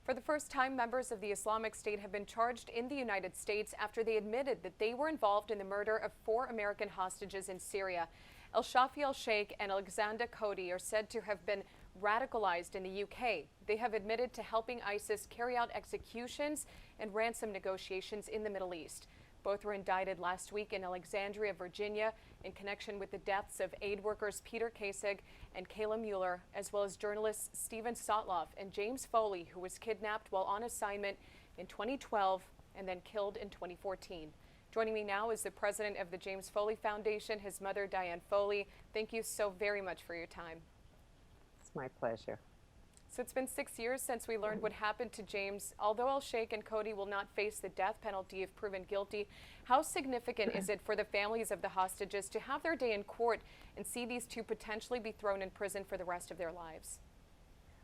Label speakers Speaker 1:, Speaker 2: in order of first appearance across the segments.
Speaker 1: For the first time, members of the Islamic State have been charged in the United States after they admitted that they were involved in the murder of 4 American hostages in Syria. El-Shafi al-Sheikh and Alexander Cody are said to have been radicalized in the UK. They have admitted to helping ISIS carry out executions and ransom negotiations in the Middle East. Both were indicted last week in Alexandria, Virginia, in connection with the deaths of aid workers Peter Kasich and Kayla Mueller, as well as journalists Stephen Sotloff and James Foley, who was kidnapped while on assignment in 2012 and then killed in 2014. Joining me now is the president of the James Foley Foundation, his mother, Diane Foley. Thank you so very much for your time.
Speaker 2: It's my pleasure.
Speaker 1: So it's been 6 years since we learned what happened to James. Although al-Sheikh and Cody will not face the death penalty if proven guilty, how significant is it for the families of the hostages to have their day in court and see these two potentially be thrown in prison for the rest of their lives?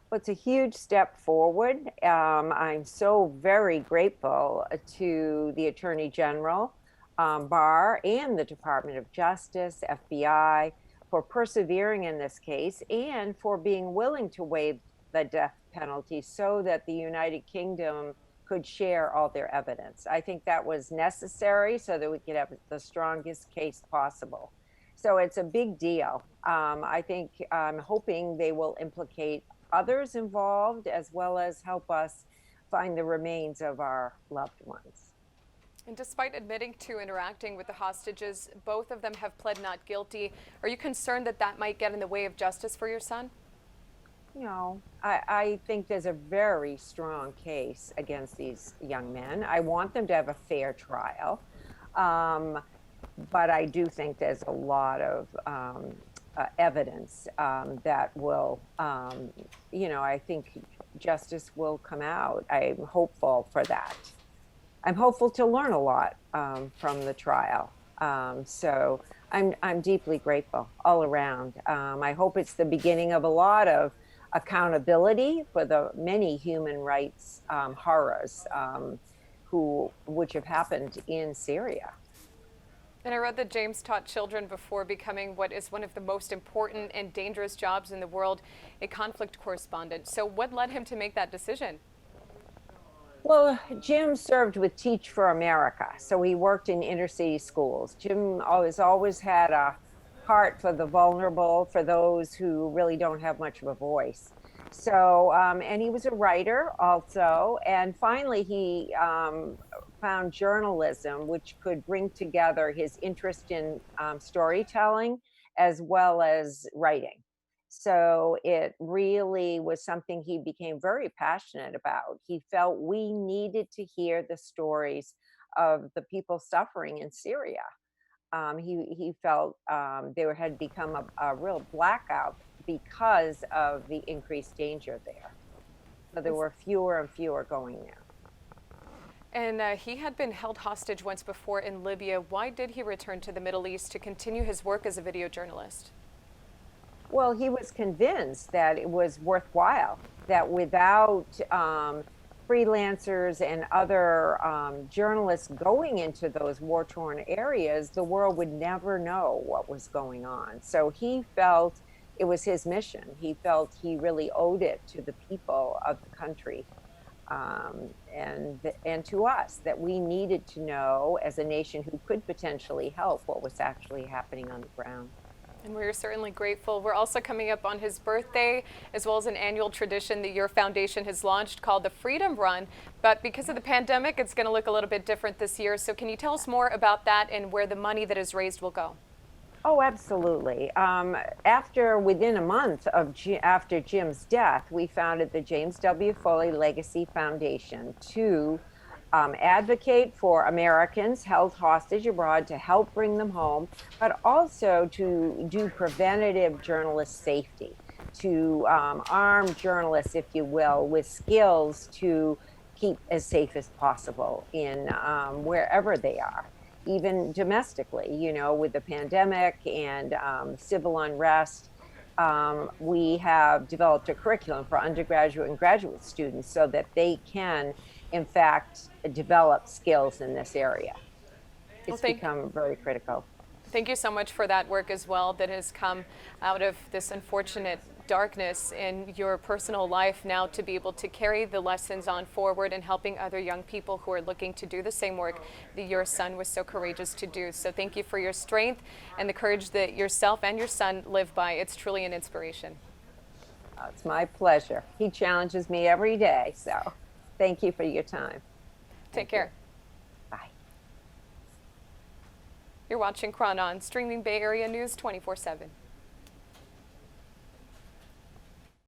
Speaker 2: Well, it's a huge step forward. I'm so very grateful to the Attorney General, Barr, and the Department of Justice, FBI, for persevering in this case and for being willing to waive the death penalty so that the United Kingdom could share all their evidence. I think that was necessary so that we could have the strongest case possible. So it's a big deal. I'm hoping they will implicate others involved as well as help us find the remains of our loved ones.
Speaker 1: And despite admitting to interacting with the hostages, both of them have pled not guilty. Are you concerned that that might get in the way of justice for your son?
Speaker 2: No, I think there's a very strong case against these young men. I want them to have a fair trial. But I do think there's a lot of evidence that will, I think justice will come out. I'm hopeful for that. I'm hopeful to learn a lot from the trial. So I'm deeply grateful all around. I hope it's the beginning of a lot of accountability for the many human rights horrors which have happened in Syria.
Speaker 1: And I read that James taught children before becoming what is one of the most important and dangerous jobs in the world, a conflict correspondent. So what led him to make that decision?
Speaker 2: Well, Jim served with Teach for America, so he worked in inner city schools. Jim always had a heart for the vulnerable, for those who really don't have much of a voice. So, and he was a writer also, and finally he found journalism, which could bring together his interest in storytelling as well as writing. So it really was something he became very passionate about. He felt we needed to hear the stories of the people suffering in Syria. He felt there had become a real blackout because of the increased danger there. So there were fewer and fewer going there.
Speaker 1: And he had been held hostage once before in Libya. Why did he return to the Middle East to continue his work as a video journalist?
Speaker 2: Well, he was convinced that it was worthwhile, that without freelancers and other journalists going into those war-torn areas, the world would never know what was going on. So he felt it was his mission. He felt he really owed it to the people of the country and to us, that we needed to know as a nation who could potentially help what was actually happening on the ground.
Speaker 1: And we're certainly grateful. We're also coming up on his birthday, as well as an annual tradition that your foundation has launched called the Freedom Run. But because of the pandemic, it's going to look a little bit different this year. So can you tell us more about that and where the money that is raised will go?
Speaker 2: Oh, absolutely. Within a month after Jim's death, we founded the James W. Foley Legacy Foundation to advocate for Americans held hostage abroad, to help bring them home, but also to do preventative journalist safety, to arm journalists, if you will, with skills to keep as safe as possible in wherever they are, even domestically, with the pandemic and civil unrest. We have developed a curriculum for undergraduate and graduate students so that they can, in fact, develop skills in this area. It's become very critical.
Speaker 1: Thank you so much for that work as well that has come out of this unfortunate darkness in your personal life now to be able to carry the lessons on forward and helping other young people who are looking to do the same work that your son was so courageous to do. So thank you for your strength and the courage that yourself and your son live by. It's truly an inspiration.
Speaker 2: It's my pleasure. He challenges me every day. So thank you for your time.
Speaker 1: Take care.
Speaker 2: Bye.
Speaker 1: You're watching Chronon, streaming Bay Area News 24/7.